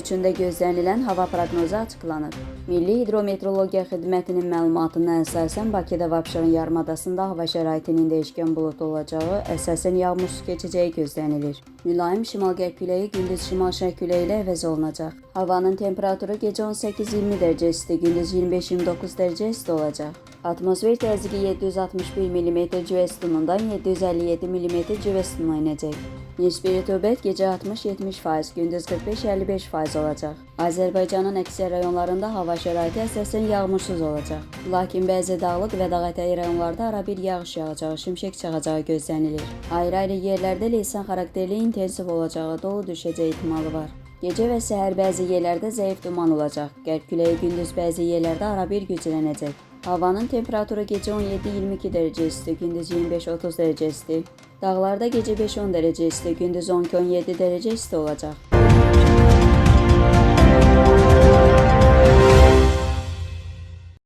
üçün də gözlənilən hava proqnozu açıqlanıb. Milli Hidrometeorologiya Xidmətinin məlumatına əsasən Bakıda və Abşeron yarımadasında hava şəraitinin dəyişkən buludlu olacağı, əsasən yağmursuz keçəcəyi gözlənilir. Mülayim şimal-qərb küləyi gündüz şimal-şərq küləyi ilə əvəz olunacaq. Havanın temperaturu gecə 18-20 dərəcə isti, gündüz 25-29 dərəcə isti olacaq. Atmosfer təzyiqi 761 mm civə sütunundan 757 mm civə sütununa enəcək. Nisbi rütubət gecə 60-70%, gündüz 45-55% olacaq. Azərbaycanın əksər rayonlarında hava şəraiti əsasən yağmursuz olacaq. Lakin bəzi dağlıq və dağətəyi rayonlarda arabir yağış yağacağı, şimşək çaxacağı gözlənilir. Ayrı-ayrı yerlərdə leysan xarakterli intensiv olacağı, dolu düşəcəyi ehtimalı var. Gecə və səhər bəzi yerlərdə zəif duman olacaq. Qərb küləyi gündüz bəzi yerlərdə arabir güclənəcək. Havanın temperaturu gecə 17-22 dərəcə isti, gündüz 25-30 dərəcə isti. Dağlarda gecə 5-10 dərəcə isti, gündüz 12-17 dərəcə isti olacaq.